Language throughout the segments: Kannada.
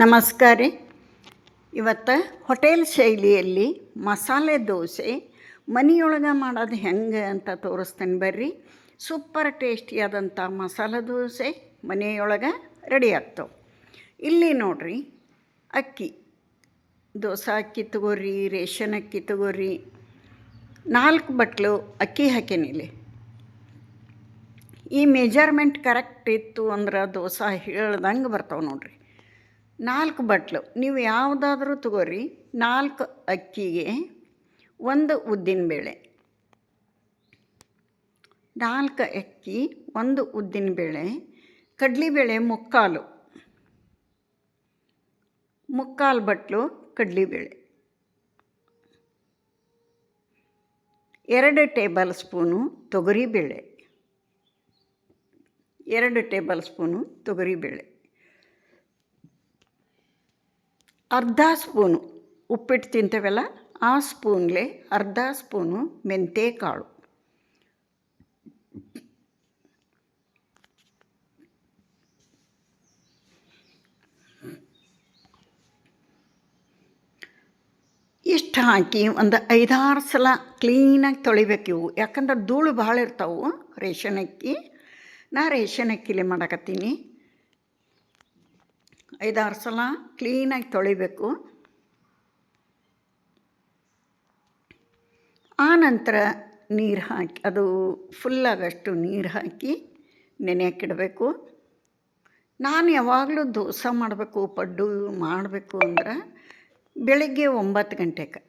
ನಮಸ್ಕಾರ ರೀ. ಇವತ್ತು ಹೋಟೆಲ್ ಶೈಲಿಯಲ್ಲಿ ಮಸಾಲೆ ದೋಸೆ ಮನೆಯೊಳಗೆ ಮಾಡೋದು ಹೆಂಗೆ ಅಂತ ತೋರಿಸ್ತೇನೆ ಬರ್ರಿ. ಸೂಪರ್ ಟೇಸ್ಟಿಯಾದಂಥ ಮಸಾಲೆ ದೋಸೆ ಮನೆಯೊಳಗೆ ರೆಡಿ ಆಗ್ತವೆ. ಇಲ್ಲಿ ನೋಡ್ರಿ, ಅಕ್ಕಿ ದೋಸೆ ಅಕ್ಕಿ ತಗೋರಿ, ರೇಷನ್ ಅಕ್ಕಿ ತಗೋರಿ. 4 ಬಟ್ಲು ಅಕ್ಕಿ ಹಾಕೇನಿಲ್ಲಿ. ಈ ಮೆಜರ್ಮೆಂಟ್ ಕರೆಕ್ಟ್ ಇತ್ತು ಅಂದ್ರೆ ದೋಸೆ ಹೇಳ್ದಂಗೆ ಬರ್ತಾವೆ ನೋಡ್ರಿ. 4 ಬಟ್ಲು ನೀವು ಯಾವುದಾದ್ರೂ ತಗೋರಿ. 4 ಅಕ್ಕಿಗೆ 1 ಉದ್ದಿನಬೇಳೆ, 4 ಅಕ್ಕಿ 1 ಉದ್ದಿನಬೇಳೆ, ಕಡಲೆಬೇಳೆ ಮುಕ್ಕಾಲು ಬಟ್ಲು ಕಡಲೆಬೇಳೆ, 2 ಟೇಬಲ್ ಸ್ಪೂನು ತೊಗರಿಬೇಳೆ, 2 ಟೇಬಲ್ ಸ್ಪೂನು ತೊಗರಿಬೇಳೆ, ಅರ್ಧ ಸ್ಪೂನು ಉಪ್ಪಿಟ್ಟು ತಿಂತೇವಲ್ಲ ಆ ಸ್ಪೂನ್ಲೆ ಅರ್ಧ ಸ್ಪೂನು ಮೆಂತ್ಯ ಕಾಳು, ಇಷ್ಟು ಹಾಕಿ ಒಂದು 5-6 ಸಲ ಕ್ಲೀನಾಗಿ ತೊಳಿಬೇಕು. ಇವು ಯಾಕಂದ್ರೆ ಧೂಳು ಭಾಳ ಇರ್ತಾವೆ ರೇಷನ್ ಅಕ್ಕಿ. ನಾ ರೇಷನ್ ಅಕ್ಕಿಲೇ ಮಾಡಕತ್ತೀನಿ. 5-6 ಸಲ ಕ್ಲೀನಾಗಿ ತೊಳಿಬೇಕು. ಆನಂತರ ನೀರು ಹಾಕಿ, ಅದು ಫುಲ್ಲಾಗಷ್ಟು ನೀರು ಹಾಕಿ ನೆನೆಯಕ್ಕಿಡಬೇಕು. ನಾನು ಯಾವಾಗಲೂ ದೋಸೆ ಮಾಡಬೇಕು, ಪಡ್ಡು ಮಾಡಬೇಕು ಅಂದ್ರೆ ಬೆಳಗ್ಗೆ 9 ಗಂಟೆಗೆ,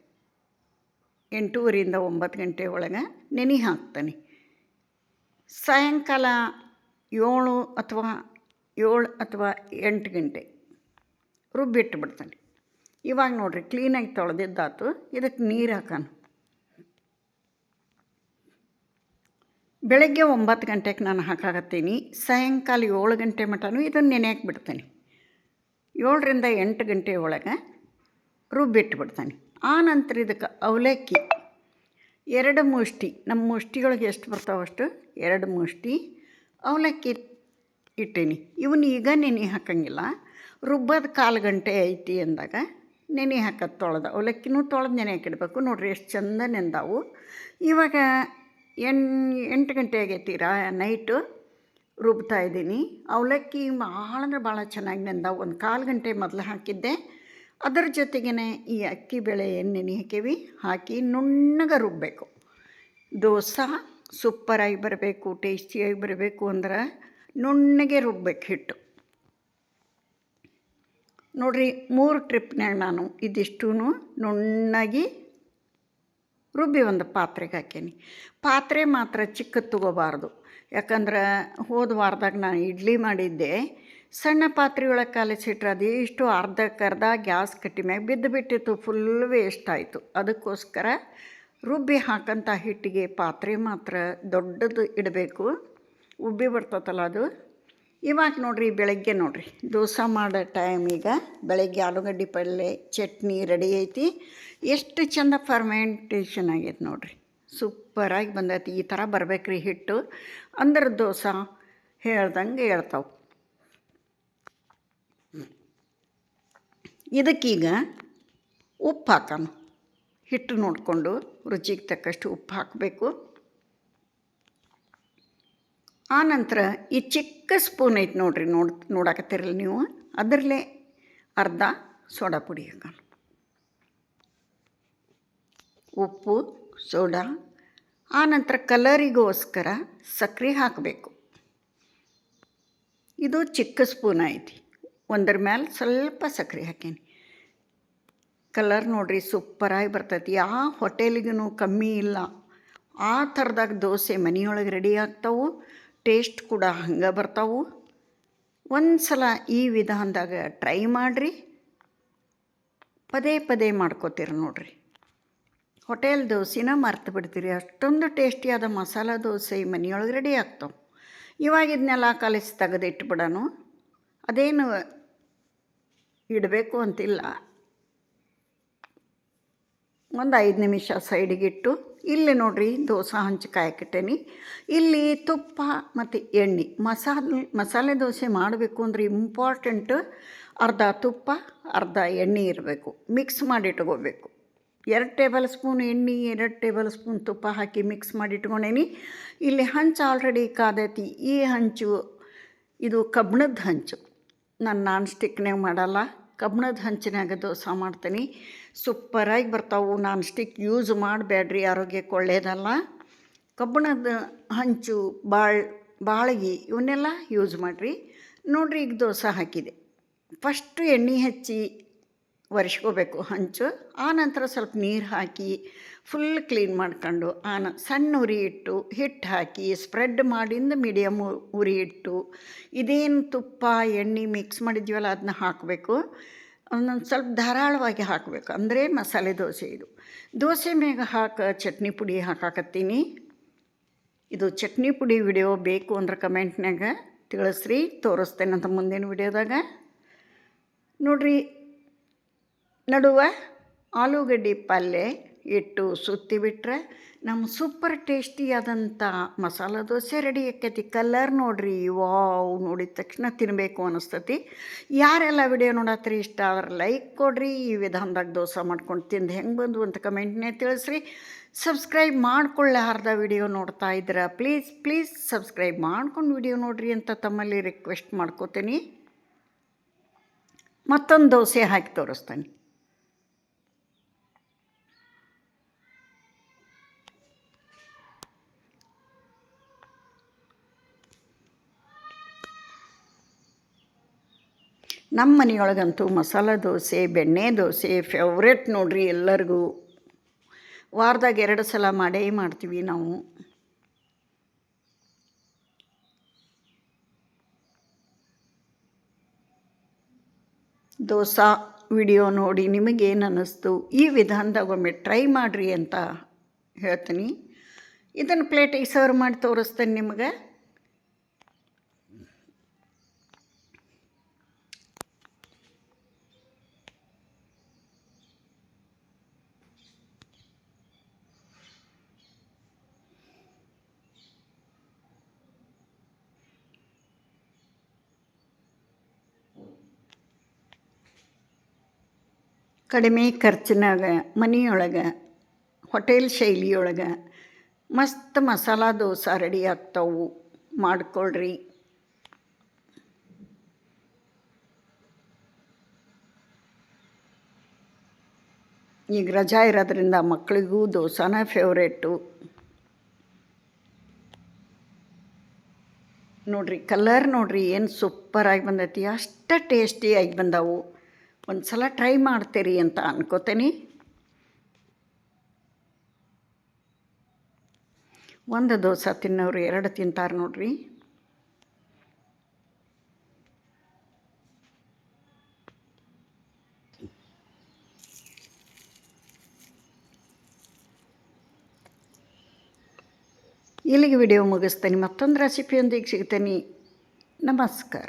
8:30ರಿಂದ 9 ಗಂಟೆ ಒಳಗೆ ನೆನೆ ಹಾಕ್ತಾನೆ. ಸಾಯಂಕಾಲ 7 ಅಥವಾ 8 ಗಂಟೆ ರುಬ್ಬಿಟ್ಟು ಬಿಡ್ತಾನೆ. ಇವಾಗ ನೋಡಿರಿ, ಕ್ಲೀನಾಗಿ ತೊಳೆದಿದ್ದಾತು. ಇದಕ್ಕೆ ನೀರು ಹಾಕೋಣ. ಬೆಳಗ್ಗೆ 9 ಗಂಟೆಗೆ ನಾನು ಹಾಕಾಕತ್ತೀನಿ. ಸಾಯಂಕಾಲ 7 ಗಂಟೆ ಮಟನೂ ಇದನ್ನು ನೆನೆಯಕ್ಕೆ ಬಿಡ್ತಾನೆ. 7ರಿಂದ 8 ಗಂಟೆ ಒಳಗೆ ರುಬ್ಬಿಟ್ಟು ಬಿಡ್ತಾನೆ. ಆನಂತರ ಇದಕ್ಕೆ ಅವಲಕ್ಕಿ 2 ಮುಷ್ಟಿ, ನಮ್ಮ ಮುಷ್ಟಿಯೊಳಗೆ ಎಷ್ಟು ಬರ್ತಾವಷ್ಟು 2 ಮುಷ್ಟಿ ಅವಲಕ್ಕಿ ಇಟ್ಟೀನಿ. ಇವನ್ನ ಈಗ ನೆನೆ ಹಾಕಂಗಿಲ್ಲ. ರುಬ್ಬೋದು 1/4 ಗಂಟೆ ಐತಿ ಅಂದಾಗ ನೆನೆ ಹಾಕೋದು. ತೊಳೆದು ಅವಲಕ್ಕಿನೂ ತೊಳೆದು ನೆನೆ ಹಾಕಿಡ್ಬೇಕು. ನೋಡಿರಿ ಎಷ್ಟು ಚಂದ ನೆಂದಾವು. ಇವಾಗ 8 ಗಂಟೆ ಆಗೈತಿರ ನೈಟು ರುಬ್ತಾ ಇದ್ದೀನಿ. ಅವಲಕ್ಕಿ ಭಾಳ ಅಂದ್ರೆ ಭಾಳ ಚೆನ್ನಾಗಿ ನೆಂದಾವು. ಒಂದು 1/4 ಗಂಟೆ ಮೊದಲು ಹಾಕಿದ್ದೆ. ಅದರ ಜೊತೆಗೇ ಈ ಅಕ್ಕಿ ಬೇಳೆ ಏನು ನೆನೆ ಹಾಕಿ ನುಣ್ಣಗೆ ರುಬ್ಬಬೇಕು. ದೋಸೆ ಸೂಪರಾಗಿ ಬರಬೇಕು, ಟೇಸ್ಟಿಯಾಗಿ ಬರಬೇಕು ಅಂದ್ರೆ ನುಣ್ಣಗೆ ರುಬ್ಬೇಕು ಹಿಟ್ಟು. ನೋಡಿರಿ, 3 ಟ್ರಿಪ್ನಾಗ ನಾನು ಇದಿಷ್ಟೂ ನುಣ್ಣಗೆ ರುಬ್ಬಿ ಒಂದು ಪಾತ್ರೆಗೆ ಹಾಕೀನಿ. ಪಾತ್ರೆ ಮಾತ್ರ ಚಿಕ್ಕದು ತೊಗೋಬಾರ್ದು. ಯಾಕಂದ್ರೆ ಹೋದ ವಾರದಾಗ ನಾನು ಇಡ್ಲಿ ಮಾಡಿದ್ದೆ. ಸಣ್ಣ ಪಾತ್ರೆ ಒಳಗೆ ಕಾಲಿಸಿಟ್ರೆ ಅದಿಷ್ಟು ಅರ್ಧಕ್ಕರ್ಧ ಗ್ಯಾಸ್ ಕಟ್ಟಿ ಮ್ಯಾಗ ಬಿದ್ದುಬಿಟ್ಟಿತ್ತು. ಫುಲ್ ವೇಸ್ಟ್ ಆಯಿತು. ಅದಕ್ಕೋಸ್ಕರ ರುಬ್ಬಿ ಹಾಕಂಥ ಹಿಟ್ಟಿಗೆ ಪಾತ್ರೆ ಮಾತ್ರ ದೊಡ್ಡದು ಇಡಬೇಕು. ಉಬ್ಬಿ ಬರ್ತತಲ್ಲ ಅದು. ಇವಾಗ ನೋಡಿರಿ, ಬೆಳಗ್ಗೆ ನೋಡಿರಿ ದೋಸೆ ಮಾಡೋ ಟೈಮಿಗೆ ಬೆಳಗ್ಗೆ ಆಲೂಗಡ್ಡೆ ಪಲ್ಯ ಚಟ್ನಿ ರೆಡಿ ಐತಿ. ಎಷ್ಟು ಚೆಂದ ಫರ್ಮೆಂಟೇಷನ್ ಆಗೈತೆ ನೋಡಿರಿ. ಸೂಪರಾಗಿ ಬಂದೈತಿ. ಈ ಥರ ಬರ್ಬೇಕ್ರಿ ಹಿಟ್ಟು ಅಂದ್ರೆ ದೋಸೆ ಹೇಳ್ದಂಗೆ ಹೇಳ್ತಾವೆ. ಇದಕ್ಕೀಗ ಉಪ್ಪು ಹಾಕೋಣ. ಹಿಟ್ಟು ನೋಡಿಕೊಂಡು ರುಚಿಗೆ ತಕ್ಕಷ್ಟು ಉಪ್ಪು ಹಾಕಬೇಕು. ಆನಂತರ ಈ ಚಿಕ್ಕ ಸ್ಪೂನ್ ಐತೆ ನೋಡಿರಿ, ನೋಡಾಕತ್ತೀರಲ್ಲ ನೀವು, ಅದರಲ್ಲೇ ಅರ್ಧ ಸೋಡಾ ಪುಡಿ ಹಾಕೋಣ. ಉಪ್ಪು, ಸೋಡಾ. ಆನಂತರ ಕಲರಿಗೋಸ್ಕರ ಸಕ್ಕರೆ ಹಾಕಬೇಕು. ಇದು ಚಿಕ್ಕ ಸ್ಪೂನ್ ಐತಿ. ಒಂದರ ಮೇಲೆ ಸ್ವಲ್ಪ ಸಕ್ಕರೆ ಹಾಕೀನಿ. ಕಲರ್ ನೋಡಿರಿ ಸೂಪರಾಗಿ ಬರ್ತೈತಿ. ಯಾವ ಹೋಟೆಲಿಗೂ ಕಮ್ಮಿ ಇಲ್ಲ. ಆ ಥರದಾಗ ದೋಸೆ ಮನೆಯೊಳಗೆ ರೆಡಿ ಆಗ್ತಾವೆ. ಟೇಸ್ಟ್ ಕೂಡ ಹಂಗೆ ಬರ್ತಾವೆ. ಒಂದು ಸಲ ಈ ವಿಧಾನದಾಗ ಟ್ರೈ ಮಾಡಿರಿ. ಪದೇ ಮಾಡ್ಕೋತೀರಿ ನೋಡಿರಿ. ಹೋಟೆಲ್ ದೋಸೆನ ಮರ್ತು ಬಿಡ್ತೀರಿ. ಅಷ್ಟೊಂದು ಟೇಸ್ಟಿಯಾದ ಮಸಾಲೆ ದೋಸೆ ಮನೆಯೊಳಗೆ ರೆಡಿ ಆಗ್ತಾವೆ. ಇವಾಗ ಇದನ್ನೆಲ್ಲ ಕಲಿಸಿ ತೆಗೆದಿಟ್ಬಿಡೋಣ. ಅದೇನು ಇಡಬೇಕು ಅಂತಿಲ್ಲ. ಒಂದು 5 ನಿಮಿಷ ಸೈಡಿಗಿಟ್ಟು ಇಲ್ಲಿ ನೋಡಿರಿ ದೋಸೆ ಹಂಚು ಕಾಯಕ್ಕಿಟ್ಟೇನಿ. ಇಲ್ಲಿ ತುಪ್ಪ ಮತ್ತು ಎಣ್ಣೆ ಮಸಾಲೆ ದೋಸೆ ಮಾಡಬೇಕು ಅಂದರೆ ಇಂಪಾರ್ಟೆಂಟ್ ಅರ್ಧ ತುಪ್ಪ ಅರ್ಧ ಎಣ್ಣೆ ಇರಬೇಕು. ಮಿಕ್ಸ್ ಮಾಡಿ ಇಟ್ಕೋಬೇಕು. 2 ಟೇಬಲ್ ಸ್ಪೂನ್ ಎಣ್ಣೆ 2 ಟೇಬಲ್ ಸ್ಪೂನ್ ತುಪ್ಪ ಹಾಕಿ ಮಿಕ್ಸ್ ಮಾಡಿ ಇಟ್ಕೊಂಡೇನಿ. ಇಲ್ಲಿ ಹಂಚು ಆಲ್ರೆಡಿ ಕಾದೈತಿ. ಈ ಹಂಚು ಇದು ಕಬ್ಬಿಣದ ಹಂಚು. ನಾನು ನಾನ್ ಸ್ಟಿಕ್ನಾಗ ಮಾಡಲ್ಲ, ಕಬ್ಬಿಣದ ಹಂಚಿನಾಗ ದೋಸೆ ಮಾಡ್ತೀನಿ. ಸೂಪರಾಗಿ ಬರ್ತಾವೆ. ನಾನ್ ಸ್ಟಿಕ್ ಯೂಸ್ ಮಾಡಬೇಡ್ರಿ, ಆರೋಗ್ಯಕ್ಕೆ ಒಳ್ಳೆಯದಲ್ಲ. ಕಬ್ಬಿಣದ ಹಂಚು ಬಾಳ್ಗಿ ಇವನ್ನೆಲ್ಲ ಯೂಸ್ ಮಾಡಿರಿ. ನೋಡಿರಿ, ಈಗ ದೋಸೆ ಹಾಕಿದೆ. ಫಸ್ಟು ಎಣ್ಣೆ ಹಚ್ಚಿ ಒರೆಸ್ಕೋಬೇಕು ಹಂಚು. ಆನಂತರ ಸ್ವಲ್ಪ ನೀರು ಹಾಕಿ ಫುಲ್ ಕ್ಲೀನ್ ಮಾಡ್ಕೊಂಡು ಸಣ್ಣ ಉರಿ ಇಟ್ಟು ಹಿಟ್ಟು ಹಾಕಿ ಸ್ಪ್ರೆಡ್ ಮಾಡಿಂದ ಮೀಡಿಯಮ್ ಉರಿ ಇಟ್ಟು ಇದೇನು ತುಪ್ಪ ಎಣ್ಣೆ ಮಿಕ್ಸ್ ಮಾಡಿದ್ವಲ್ಲ ಅದನ್ನ ಹಾಕಬೇಕು. ಒಂದೊಂದು ಸ್ವಲ್ಪ ಧಾರಾಳವಾಗಿ ಹಾಕಬೇಕು, ಅಂದರೆ ಮಸಾಲೆ ದೋಸೆ ಇದು. ದೋಸೆ ಮ್ಯಾಗ ಚಟ್ನಿ ಪುಡಿ ಹಾಕಾಕತ್ತೀನಿ. ಇದು ಚಟ್ನಿ ಪುಡಿ ವಿಡಿಯೋ ಬೇಕು ಅಂದ್ರೆ ಕಮೆಂಟ್ನಾಗ ತಿಳಿಸ್ರಿ, ತೋರಿಸ್ತೇನಂತ ಮುಂದಿನ ವಿಡಿಯೋದಾಗ. ನೋಡಿರಿ, ನಡುವೆ ಆಲೂಗಡ್ಡೆ ಪಲ್ಯ ಇಟ್ಟು ಸುತ್ತಿ ಬಿಟ್ಟರೆ ನಮ್ಮ ಸೂಪರ್ ಟೇಸ್ಟಿಯಾದಂಥ ಮಸಾಲೆ ದೋಸೆ ರೆಡಿ ಆಕೈತಿ. ಕಲರ್ ನೋಡಿರಿ, ವಾವ್, ನೋಡಿದ ತಕ್ಷಣ ತಿನ್ನಬೇಕು ಅನ್ನಿಸ್ತತಿ. ಯಾರೆಲ್ಲ ವಿಡಿಯೋ ನೋಡತ್ರಿ ಇಷ್ಟ ಆದ್ರೆ ಲೈಕ್ ಕೊಡಿರಿ. ಈ ವಿಧಾನದಾಗ ದೋಸೆ ಮಾಡ್ಕೊಂಡು ತಿಂದು ಹೆಂಗೆ ಬಂದು ಅಂತ ಕಮೆಂಟ್ನೇ ತಿಳಿಸ್ರಿ. ಸಬ್ಸ್ಕ್ರೈಬ್ ಮಾಡ್ಕೊಳ್ಳಾರ್ದ ವಿಡಿಯೋ ನೋಡ್ತಾ ಇದ್ರೆ ಪ್ಲೀಸ್ ಸಬ್ಸ್ಕ್ರೈಬ್ ಮಾಡ್ಕೊಂಡು ವಿಡಿಯೋ ನೋಡಿರಿ ಅಂತ ತಮ್ಮಲ್ಲಿ ರಿಕ್ವೆಸ್ಟ್ ಮಾಡ್ಕೋತೀನಿ. ಮತ್ತೊಂದು ದೋಸೆ ಹಾಕಿ ತೋರಿಸ್ತಾನೆ. ನಮ್ಮ ಮನೆಯೊಳಗಂತೂ ಮಸಾಲೆ ದೋಸೆ ಬೆಣ್ಣೆ ದೋಸೆ ಫೇವ್ರೇಟ್ ನೋಡಿರಿ ಎಲ್ಲರಿಗೂ. ವಾರದಾಗ 2 ಸಲ ಮಾಡೇ ಮಾಡ್ತೀವಿ ನಾವು. ದೋಸೆ ವಿಡಿಯೋ ನೋಡಿ ನಿಮಗೇನು ಅನ್ನಿಸ್ತು, ಈ ವಿಧಾನದಾಗ ಒಮ್ಮೆ ಟ್ರೈ ಮಾಡಿರಿ ಅಂತ ಹೇಳ್ತೀನಿ. ಇದನ್ನು ಪ್ಲೇಟಿಗೆ ಸರ್ವ್ ಮಾಡಿ ತೋರಿಸ್ತೇನೆ ನಿಮಗೆ. ಕಡಿಮೆ ಖರ್ಚಿನಾಗ ಮನೆಯೊಳಗೆ ಹೋಟೆಲ್ ಶೈಲಿಯೊಳಗೆ ಮಸ್ತ್ ಮಸಾಲ ದೋಸೆ ರೆಡಿ ಆಗ್ತಾವು, ಮಾಡ್ಕೊಳ್ರಿ. ಈಗ ರಜಾ ಇರೋದ್ರಿಂದ ಮಕ್ಕಳಿಗೂ ದೋಸೆನೇ ಫೇವ್ರೇಟು. ನೋಡಿರಿ, ಕಲರ್ ನೋಡಿರಿ ಏನು ಸೂಪರಾಗಿ ಬಂದೈತಿ, ಅಷ್ಟು ಟೇಸ್ಟಿಯಾಗಿ ಬಂದವು. ಒಂದು ಸಲ ಟ್ರೈ ಮಾಡ್ತೀರಿ ಅಂತ ಅನ್ಕೋತೀನಿ. ಒಂದು ದೋಸೆ ತಿನ್ನೋರು 2 ತಿಂತಾರೆ ನೋಡ್ರಿ. ಇಲ್ಲಿಗೆ ವಿಡಿಯೋ ಮುಗಿಸ್ತೇನೆ. ಮತ್ತೊಂದು ರೆಸಿಪಿಯೊಂದಿಗೆ ಸಿಗ್ತೇನೆ. ನಮಸ್ಕಾರ.